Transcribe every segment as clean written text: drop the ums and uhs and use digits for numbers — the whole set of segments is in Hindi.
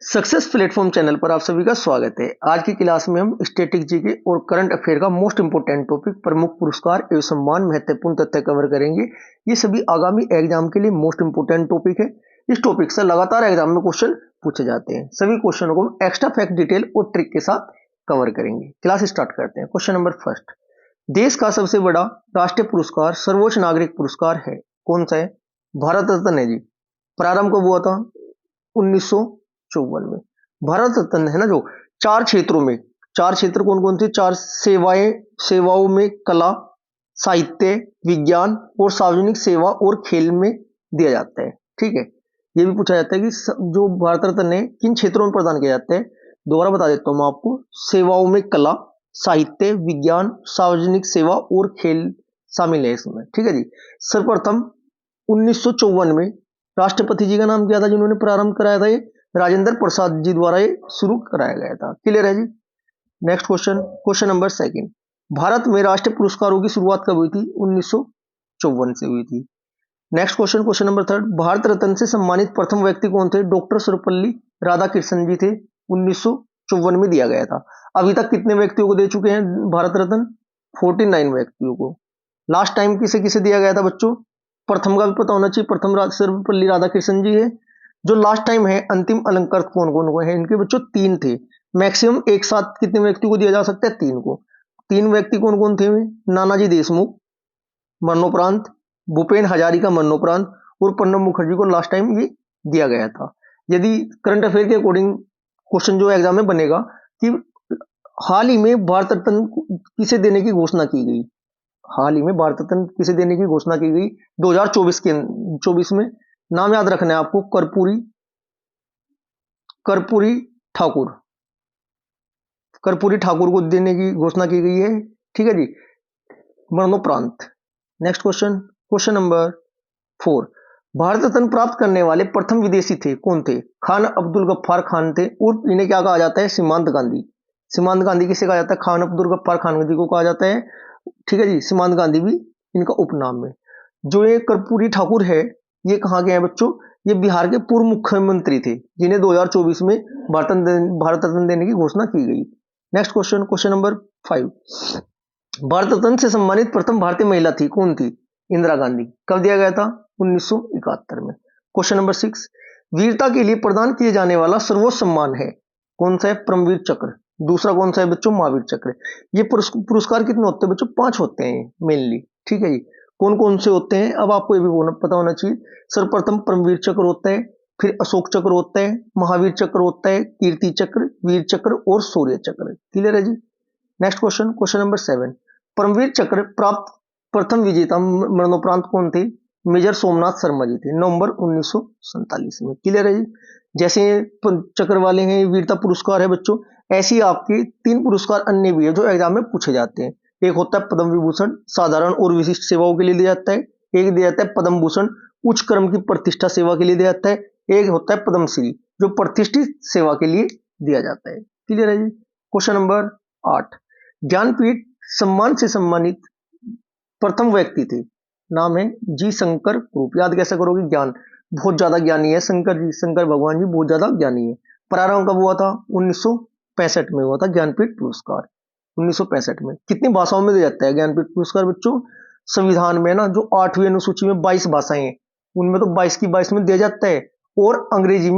सक्सेस प्लेटफॉर्म चैनल पर आप सभी का स्वागत है। आज की क्लास में हम स्टैटिक जीके और करंट अफेयर का मोस्ट इंपोर्टेंट टॉपिक प्रमुख पुरस्कार एवं सम्मान महत्वपूर्ण तथ्य कवर करेंगे। ये सभी आगामी एग्जाम के लिए मोस्ट इंपोर्टेंट टॉपिक है। इस टॉपिक से लगातार एग्जाम में क्वेश्चन पूछे जाते हैं। सभी क्वेश्चनों को हम एक्स्ट्रा फैक्ट डिटेल और ट्रिक के साथ कवर करेंगे। क्लास स्टार्ट करते हैं। क्वेश्चन नंबर फर्स्ट, देश का सबसे बड़ा राष्ट्रीय पुरस्कार सर्वोच्च नागरिक पुरस्कार है, कौन सा है? भारत रत्न है जी। प्रारंभ कब हुआ था? 1954 में। भारत रत्न है ना, जो चार क्षेत्रों में, चार क्षेत्र कौन कौन थे? चार सेवाओं में कला, साहित्य, विज्ञान और सार्वजनिक सेवा और खेल में दिया जाता है। ठीक है, ये भी पूछा जाता है कि जो भारत रत्न है किन क्षेत्रों में प्रदान किया जाता है। दोबारा बता देता हूं मैं आपको, सेवाओं में कला, साहित्य, विज्ञान, सार्वजनिक सेवा और खेल शामिल है इसमें। ठीक है जी। सर्वप्रथम 1954 में राष्ट्रपति जी का नाम क्या था जिन्होंने प्रारंभ कराया था? ये राजेंद्र प्रसाद जी द्वारा ये शुरू कराया गया था। क्लियर है जी। Next question, question number second, Bharat में राष्ट्रीय पुरस्कारों की शुरुआत कब हुई थी? 1954 से हुई थी। Next question, question number third, Bharat Ratna से सम्मानित प्रथम व्यक्ति कौन थे? डॉक्टर सर्वपल्ली राधाकृष्णन जी थे। 1954 में दिया गया था। अभी तक कितने व्यक्तियों को दे चुके हैं भारत रत्न? 49 व्यक्तियों को। लास्ट टाइम किसे किसे दिया गया था बच्चों? प्रथम का भी पता होना चाहिए, प्रथम सर्वपल्ली राधाकृष्णन जी है। जो लास्ट टाइम है अंतिम अलंकृत कौन कौन को है? इनके बच्चों तीन थे। मैक्सिमम एक साथ कितने व्यक्ति को दिया जा सकता है? तीन को। तीन व्यक्ति कौन कौन थे? नानाजी देशमुख मरणोपरांत, भूपेन हजारिका मरणोपरांत और प्रणब मुखर्जी को लास्ट टाइम ये दिया गया था। यदि करंट अफेयर के अकॉर्डिंग क्वेश्चन जो एग्जाम में बनेगा कि हाल ही में भारत रत्न किसे देने की घोषणा की गई, हाल ही में भारत रत्न किसे देने की घोषणा की गई 2024 में, नाम याद रखना है आपको, कर्पूरी ठाकुर को देने की घोषणा की गई है। ठीक है जी, मरणोपरांत। Next question, question number 4, Bharat Ratna प्राप्त करने वाले प्रथम विदेशी थे, कौन थे? खान अब्दुल गफ्फार खान थे। और इन्हें क्या कहा जाता है? सीमांत गांधी। सीमांत गांधी किसे कहा जाता है? खान अब्दुल गफ्फार खान जी को कहा जाता है। ठीक है जी, सीमांत गांधी भी इनका उपनाम है। जो ये कर्पूरी ठाकुर है, ये कहाँ के हैं बच्चों? ये बिहार के पूर्व मुख्यमंत्री थे जिन्हें 2024 में भारत रत्न देने की घोषणा की गई। Next question, question number 5, Bharat Ratna से सम्मानित प्रथम भारतीय महिला थी, कौन थी? इंदिरा गांधी। कब दिया गया था? 1971 में। क्वेश्चन नंबर 6, वीरता के लिए प्रदान किए जाने वाला सर्वोच्च सम्मान है, कौन सा है? परमवीर चक्र। दूसरा कौन सा है बच्चों? महावीर चक्र। ये पुरस्कार कितने होते हैं बच्चों? 5 होते हैं मेनली। ठीक है जी। कौन कौन से होते हैं अब आपको ये भी पता होना चाहिए। सर्वप्रथम परमवीर चक्र होता है, फिर अशोक चक्र होता है, महावीर चक्र होता है, कीर्ति चक्र, वीर चक्र और शौर्य चक्र। क्लियर है जी। Next question, question number 7, Paramvir Chakra प्राप्त प्रथम विजेता मरणोपरांत कौन थे? मेजर सोमनाथ शर्मा जी थे, नवंबर 1947 में। क्लियर है जी। जैसे चक्र वाले हैं वीरता पुरस्कार है बच्चों, ऐसी आपके 3 पुरस्कार अन्य भी है जो एग्जाम में पूछे जाते हैं। एक होता है पद्म विभूषण, साधारण और विशिष्ट सेवाओं के लिए दिया जाता है। एक दिया जाता है पद्म भूषण, उच्च क्रम की प्रतिष्ठा सेवा के लिए दिया जाता है। एक होता है पद्मश्री, जो प्रतिष्ठित सेवा के लिए दिया जाता है। क्लियर है जी। क्वेश्चन नंबर 8, ज्ञानपीठ सम्मान से सम्मानित प्रथम व्यक्ति थे, नाम है जी शंकर कुरूप। याद कैसे करोगे? ज्ञान, बहुत ज्यादा ज्ञानी है शंकर जी, शंकर भगवान जी बहुत ज्यादा ज्ञानी है। प्रारंभ कब हुआ था? 1965 में हुआ था ज्ञानपीठ पुरस्कार। 1965 में। कितनी भाषाओं में दिया जाता है ज्ञानपीठ पुरस्कार बच्चों? संविधान में ना, जो 8वीं अनुसूची में 22 भाषाएं हैं, उनमें तो 22 की 22 में दिया जाता है। और अंग्रेजी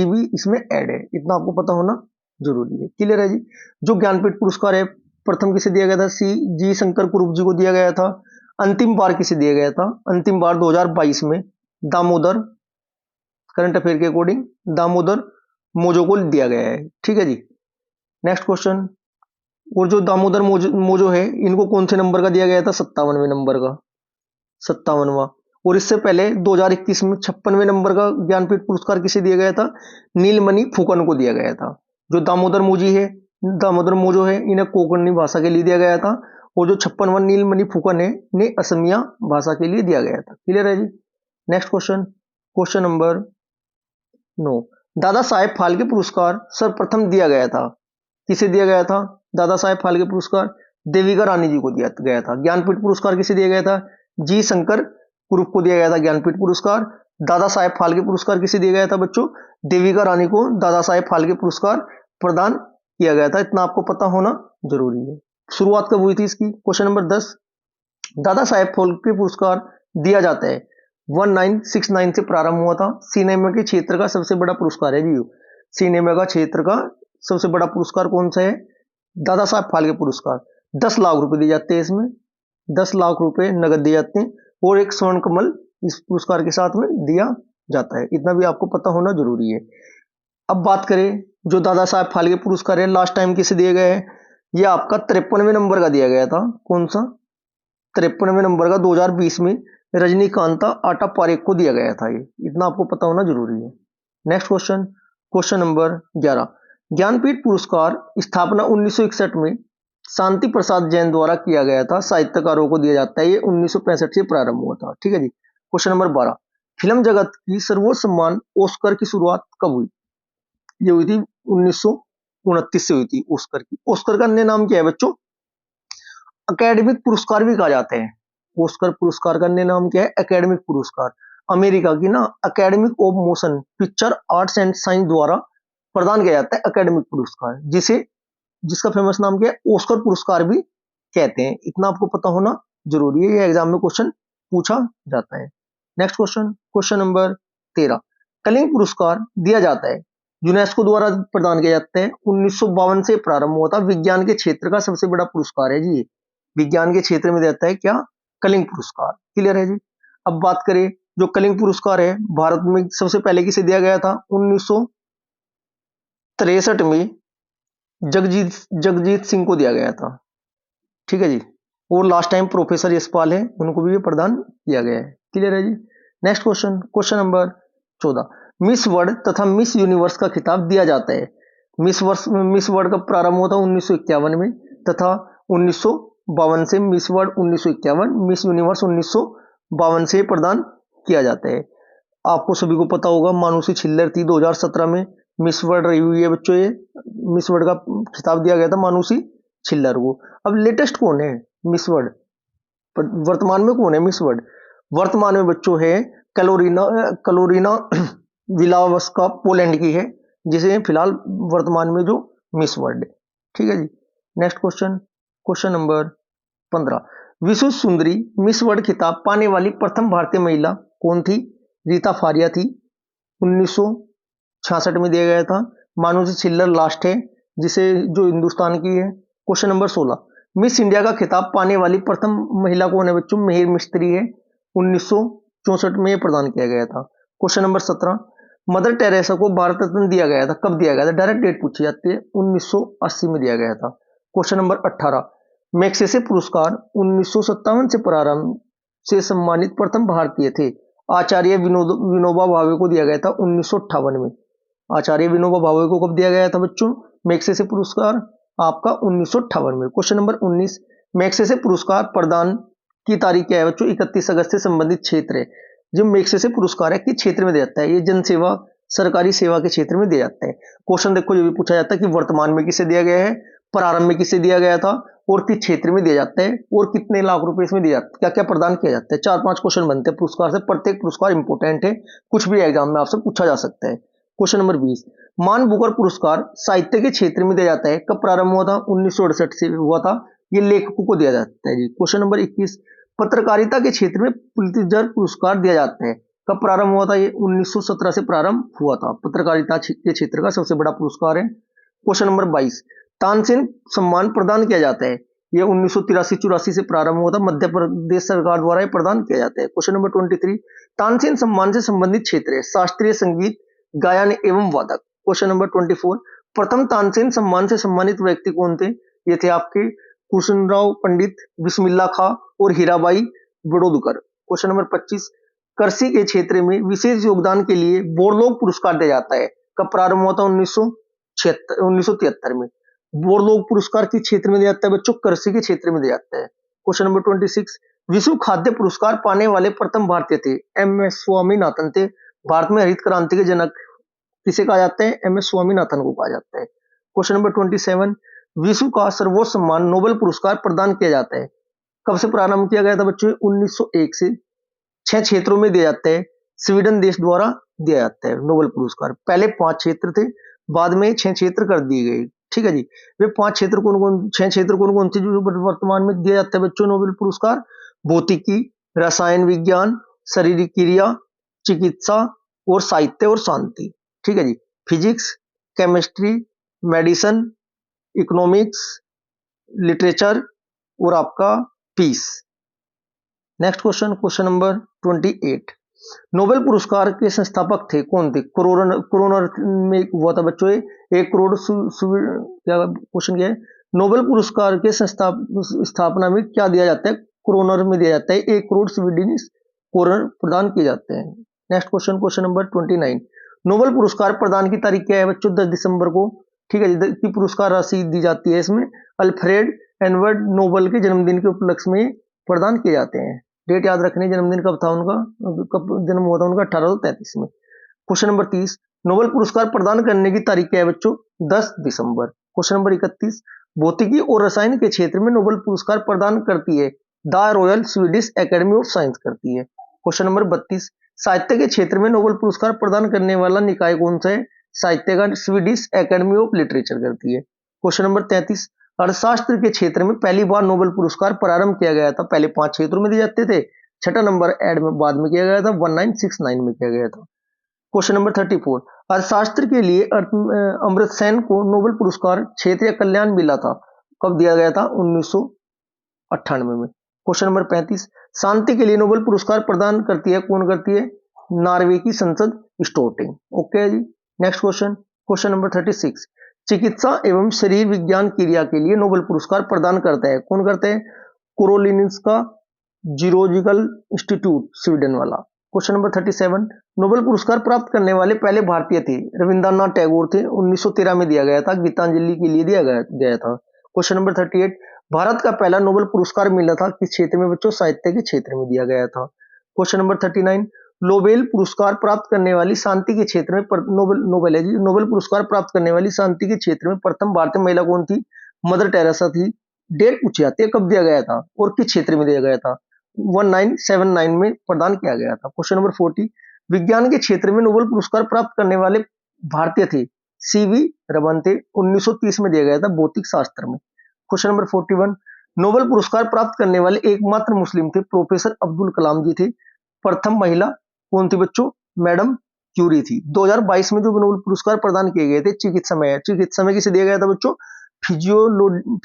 भी इसमें ऐड है, इतना आपको पता होना जरूरी है। क्लियर है जी। जो ज्ञानपीठ पुरस्कार है प्रथम किसे दिया गया था? जी शंकर कुरूप जी को दिया गया था। अंतिम बार किसे दिया गया था? अंतिम बार 2022 में दामोदर, करंट अफेयर के अकॉर्डिंग दामोदर मोजो को दिया गया है। ठीक है जी। नेक्स्ट क्वेश्चन, और जो दामोदर मोजो है, इनको कौन से नंबर का दिया गया था? 57वें नंबर का, 57वां। और इससे पहले 2021 में 56वें नंबर का ज्ञानपीठ पुरस्कार किसे दिया गया था? नीलमणि फुकन को दिया गया था। जो दामोदर मोजो है, इन्हें कोंकणी भाषा के लिए दिया गया था। और जो 56वां नीलमणि फुकन है, इन्हें असमिया भाषा के लिए दिया गया था। क्लियर है जी। Next question, question number 9, Dada Saheb Phalke पुरस्कार सर्वप्रथम दिया गया था, किसे दिया गया था? दादा साहेब फाल्के पुरस्कार देविका रानी जी को दिया गया था। ज्ञानपीठ पुरस्कार किसे दिया गया था? जी शंकर कुरूप को दिया गया था ज्ञानपीठ पुरस्कार। दादा साहेब फाल्के पुरस्कार किसे दिया गया था बच्चों? देविका रानी को दादा साहेब फाल्के पुरस्कार प्रदान किया गया था, इतना आपको पता होना जरूरी है। शुरुआत कब हुई थी इसकी? क्वेश्चन नंबर 10, दादा साहेब फाल्के पुरस्कार दिया जाता है 1969 से प्रारंभ हुआ था। सिनेमा के क्षेत्र का सबसे बड़ा पुरस्कार है जी, सिनेमा का क्षेत्र का सबसे बड़ा पुरस्कार कौन सा है? दादा साहब फाल्के पुरस्कार। 10 लाख रुपए दिए जाते हैं इसमें, 10 लाख रुपए नगद दिए जाते हैं और एक स्वर्ण कमल इस पुरस्कार के साथ में दिया जाता है, इतना भी आपको पता होना जरूरी है। अब बात करें जो दादा साहब फाल्के पुरस्कार है लास्ट टाइम किसे दिए गए हैं? ये आपका 53वें नंबर का दिया गया था। कौन सा? 53वें नंबर का 2020 में रजनीकांता आटा पारेख को दिया गया था, ये इतना आपको पता होना जरूरी है। Next question, question number 11, Jnanpith पुरस्कार स्थापना 1961 में शांति प्रसाद जैन द्वारा किया गया था, साहित्यकारों को दिया जाता है, ये 1965 से प्रारंभ हुआ था। ठीक है जी। क्वेश्चन नंबर 12, फिल्म जगत की सर्वोच्च सम्मान ऑस्कर की शुरुआत कब हुई? ये हुई थी 1929 से हुई थी ऑस्कर की। ऑस्कर का अन्य नाम क्या है बच्चों? अकेडमिक पुरस्कार भी कहा जाते हैं। ऑस्कर पुरस्कार का अन्य नाम क्या है? एकेडमिक पुरस्कार। अमेरिका की ना academic of motion picture arts and science द्वारा प्रदान किया जाता है एकेडमिक पुरस्कार, जिसका फेमस नाम क्या है? ऑस्कर पुरस्कार भी कहते हैं, इतना आपको पता होना जरूरी है, ये एग्जाम में क्वेश्चन पूछा जाता है। Next question, question number 13, Kalinga पुरस्कार दिया जाता है, यूनेस्को द्वारा प्रदान किया जाता है, 1952 से प्रारंभ हुआ था, विज्ञान के क्षेत्र का सबसे बड़ा पुरस्कार है जी, विज्ञान के क्षेत्र में देता है क्या? कलिंग पुरस्कार। क्लियर है जी। अब बात करें जो कलिंग पुरस्कार है भारत में सबसे पहले किसे दिया गया था? 1963 में जगजीत सिंह को दिया गया था। ठीक है जी। और लास्ट टाइम प्रोफेसर यशपाल है, उनको भी ये प्रदान किया गया है। क्लियर है जी। Next question, question number 14, miss world तथा मिस यूनिवर्स का खिताब दिया जाता है, मिस वर्ल्ड का प्रारंभ हुआ था 1951 में तथा 1952 से मिस वर्ल्ड 1951, मिस यूनिवर्स 1952 से प्रदान किया जाता है। आपको सभी को पता होगा मानुषी छिल्लर थी 2017 में मिस वर्ल्ड रही हुई है बच्चों, ये मिस वर्ल्ड का खिताब दिया गया था मानुषी छिल्लर को। अब लेटेस्ट कौन है मिस वर्ल्ड? वर्तमान में कौन है मिस वर्ल्ड? वर्तमान में बच्चों है कैलोरीना विलावस्का, पोलैंड की है, जिसे फिलहाल वर्तमान में जो मिस वर्ल्ड है। ठीक है जी। नेक्स्ट क्वेश्चन, क्वेश्चन नंबर 15, विश्व सुंदरी मिस वर्ल्ड खिताब पाने वाली प्रथम भारतीय महिला कौन थी? रीता फारिया थी, 1966 में दिया गया था। मानुषी छिल्लर लास्ट है, जिसे जो हिंदुस्तान की है। क्वेश्चन नंबर 16, मिस इंडिया का खिताब पाने वाली प्रथम महिला कौन है बच्चों? मिहिर मिस्त्री है, 1964 में प्रदान किया गया था। क्वेश्चन नंबर 17, मदर टेरेसा को भारत रत्न दिया गया था, कब दिया गया था? डायरेक्ट डेट पूछी जाती है, 1980 में दिया गया था। क्वेश्चन नंबर 18, मैग्सेसे पुरस्कार 1957 से प्रारंभ से सम्मानित प्रथम भारतीय थे, आचार्य विनोबा भावे को दिया गया था 1958 में। आचार्य विनोबा भावे को कब दिया गया था बच्चों? मैग्सेसे पुरस्कार आपका 1958 में। क्वेश्चन नंबर 19, मैग्सेसे पुरस्कार प्रदान की तारीख क्या है बच्चों? 31 अगस्त से संबंधित क्षेत्र है। जो मैग्सेसे पुरस्कार है किस क्षेत्र में दिया जाता है? ये जन सेवा, सरकारी सेवा के क्षेत्र में दिया जाता है। क्वेश्चन देखो ये भी पूछा जाता है कि वर्तमान में किसे दिया गया है, प्रारंभ में किसे दिया गया था और किस क्षेत्र में दिया जाता है और कितने लाख रुपए इसमें दिया जाता है, क्या क्या प्रदान किया जाता है। 4-5 क्वेश्चन बनते हैं पुरस्कार से, प्रत्येक पुरस्कार इंपोर्टेंट है, कुछ भी एग्जाम में आपसे पूछा जा सकता है। क्वेश्चन नंबर 20, मान बुकर पुरस्कार साहित्य के क्षेत्र में दिया जाता है, कब प्रारंभ हुआ था? 1968 से हुआ था, ये लेखकों को दिया जाता है जी। क्वेश्चन नंबर 21, पत्रकारिता के क्षेत्र में पुलित्जर पुरस्कार दिया जाता है, कब प्रारंभ हुआ था? ये 1917 से प्रारंभ हुआ था, पत्रकारिता के क्षेत्र का सबसे बड़ा पुरस्कार है। क्वेश्चन नंबर 22, तानसेन सम्मान प्रदान किया जाता है, यह 1983-84 से प्रारंभ हुआ था, मध्य प्रदेश सरकार द्वारा प्रदान किया जाता है। क्वेश्चन नंबर 23, तानसेन सम्मान से संबंधित क्षेत्र है शास्त्रीय संगीत, गायन एवं वादक। क्वेश्चन नंबर 24, प्रथम तानसेन सम्मान से सम्मानित व्यक्ति कौन थे? ये थे आपके कुशनराव पंडित, बिस्मिल्ला खां और हीराबाई बड़ौदकर। क्वेश्चन नंबर 25, कृषि के क्षेत्र में विशेष योगदान के लिए बोरलोग पुरस्कार दिया जाता है, कब प्रारंभ हुआ था? 1973 में। बोरलोग पुरस्कार किस क्षेत्र में दिया जाता है बच्चों? कृषि के क्षेत्र में दिया जाता है। क्वेश्चन नंबर 26, विश्व खाद्य पुरस्कार पाने वाले प्रथम भारतीय थे, एम.एस. स्वामीनाथन थे। भारत में हरित क्रांति के जनक किसे कहा जाता है? एम.एस. स्वामीनाथन को कहा जाता है। क्वेश्चन नंबर 27, विश्व का सर्वोच्च सम्मान नोबेल पुरस्कार प्रदान किया जाता है, कब से प्रारंभ किया गया था बच्चों? 1901 से। 6 क्षेत्रों में दिया जाता है, स्वीडन देश द्वारा दिया जाता है नोबेल पुरस्कार। पहले 5 क्षेत्र थे, बाद में 6 क्षेत्र कर दिए गए। ठीक है जी। वे 5 क्षेत्र कौन-कौन 6 क्षेत्र कौन-कौन से जो वर्तमान में दिया जाता है बच्चों नोबेल पुरस्कार? भौतिकी, रसायन विज्ञान, शारीरिक क्रिया, चिकित्सा और साहित्य और शांति। ठीक है जी। Physics, chemistry, medicine, economics, literature और आपका पीस। Next question, question number 28। Nobel पुरस्कार के संस्थापक थे कौन थे? कोरोना में हुआ था बच्चों, 1 करोड़ क्या क्वेश्चन क्या है? नोबेल पुरस्कार के स्थापना में क्या दिया जाता है? कोरोना में दिया जाता है 1 करोड़ स्वीडिश कोरोनर प्रदान किए जाते हैं। Next question, question number 29। Nobel पुरस्कार प्रदान की तारीख क्या है बच्चों? 10 दिसंबर को। ठीक है की पुरस्कार राशि दी जाती है इसमें। अल्फ्रेड एडवर्ड नोबेल के जन्मदिन के उपलक्ष्य में प्रदान किए जाते हैं। डेट याद रखनी, जन्मदिन कब था उनका, कब जन्म हुआ था उनका? 1833 में। Question number 30। नोबेल पुरस्कार प्रदान करने की तारीख क्या है बच्चों? 10 दिसंबर। Question number 31। भौतिकी और रसायन के क्षेत्र में नोबेल पुरस्कार प्रदान करती है the royal Swedish academy of science करती है। Question number 32। साहित्य के क्षेत्र में नोबेल पुरस्कार प्रदान करने वाला निकाय कौन सा है? साहित्य का स्वीडिश एकेडमी ऑफ लिटरेचर करती है। Question number 33। अर्थशास्त्र के क्षेत्र में पहली बार नोबेल पुरस्कार प्रारंभ किया गया था। पहले 5 क्षेत्रों में दिए जाते थे, छठा नंबर ऐड में बाद में किया गया था, 1969 में किया गया था। Question number 34। अर्थशास्त्र के लिए अमर्त्य सेन को नोबेल पुरस्कार क्षेत्रीय कल्याण मिला था, कब दिया गया था? 1998 में। Question number 35। शांति के लिए नोबेल पुरस्कार प्रदान करती है कौन करती है? नॉर्वे की संसद स्टोर्टिंग। ओके जी। Next question, question number 36। चिकित्सा एवं शरीर विज्ञान क्रिया के लिए नोबेल पुरस्कार प्रदान करता है कौन करते हैं? कोरोलिंस्का जीरोलॉजिकल इंस्टीट्यूट स्वीडन वाला। Question number 37। नोबेल पुरस्कार प्राप्त करने वाले पहले भारतीय थे, रविंद्रनाथ टैगोर थे, 1913 में दिया गया था, गीतांजलि के लिए दिया गया था। Question number 38। भारत का पहला नोबेल पुरस्कार मिला था किस क्षेत्र में बच्चों? साहित्य के क्षेत्र में दिया गया था। Question number 39। नोबेल पुरस्कार प्राप्त करने वाली शांति के क्षेत्र में नोबेल पुरस्कार प्राप्त करने वाली शांति के क्षेत्र में प्रथम भारतीय महिला कौन थी? मदर टेरेसा थी। डेट पूछी जाती है, कब दिया गया था और किस क्षेत्र में दिया गया था? 1979 में प्रदान किया गया था। Question number 40। विज्ञान के क्षेत्र में नोबेल पुरस्कार प्राप्त करने वाले भारतीय थे, सीवी रमन थे, 1930 में दिया गया था भौतिक शास्त्र में। Question number 41। नोबेल पुरस्कार प्राप्त करने वाले एकमात्र मुस्लिम थे, प्रोफेसर अब्दुल कलाम जी थे। प्रथम महिला कौन थी बच्चों? मैडम क्यूरी थी। 2022 में जो नोबेल पुरस्कार प्रदान किए गए थे चिकित्सा में किसे दिया गया था बच्चों?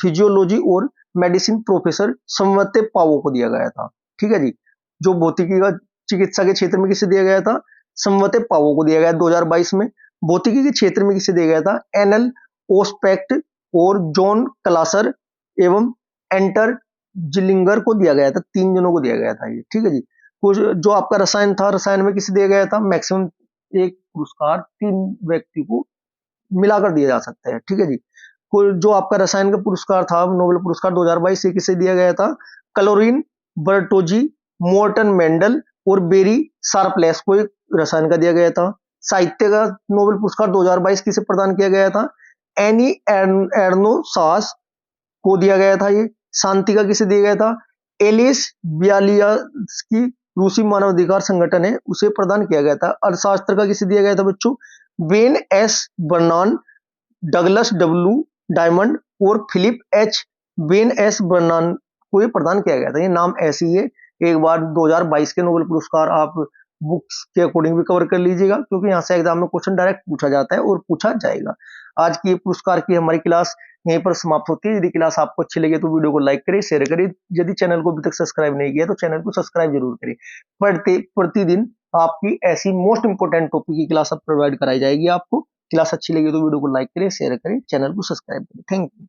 फिजियोलॉजी और मेडिसिन प्रोफेसर संवत्ते पावो को दिया गया था। ठीक है जी। जो भौतिकी का चिकित्सा के क्षेत्र में किसे दिया गया था? संवत्ते पावो को दिया गया 2022 में। भौतिकी के क्षेत्र में किसे दिया गया था? एनएल ओस्पेक्ट और जॉन क्लासर एवं एंटर जिलिंगर को दिया गया था, 3 जनों को दिया गया था ये। ठीक है जी। जो आपका रसायन था, रसायन में किसे दिया गया था? मैक्सिमम एक पुरस्कार 3 व्यक्ति को मिलाकर दिया जा सकता है। ठीक है जी। जो आपका रसायन का पुरस्कार था नोबेल पुरस्कार 2022 से किसे दिया गया था? क्लोरीन बर्टोजी, मोर्टन मेंडल और बेरी शार्पलेस को एक रसायन का दिया गया था। साहित्य का नोबेल पुरस्कार 2022 किसे प्रदान किया गया था? एनी एर्नो सास को दिया गया था ये। शांति का किसे दिया गया था? एलिस बियालियास्की, रूसी मानवाधिकार संगठन है, उसे प्रदान किया गया था। अर्थशास्त्र का किसे दिया गया था बच्चों? Ben S Bernanke, Douglas W Diamond और Philip H Ben S Bernanke को ये प्रदान किया गया था। ये नाम ऐसी है, एक बार 2022 के नोबेल पुरस्कार आप बुक्स के अकॉर्डिंग भी कवर कर लीजिएगा, क्योंकि यहाँ से एग्जाम में क्वेश्चन डायरेक्ट पूछा जाता है और पूछा जाएगा। आज की पुरस्कार की हमारी क्लास यहीं पर समाप्त होती है। यदि क्लास आपको अच्छी लगे तो वीडियो को लाइक करें, शेयर करें। यदि चैनल को अभी तक सब्सक्राइब नहीं किया तो चैनल को सब्सक्राइब जरूर करें। प्रतिदिन आपकी ऐसी मोस्ट इंपोर्टेंट टॉपिक की क्लास प्रोवाइड कराई जाएगी आपको। क्लास अच्छी लगी तो वीडियो को लाइक करें, शेयर करें, चैनल को सब्सक्राइब करें। Thank you.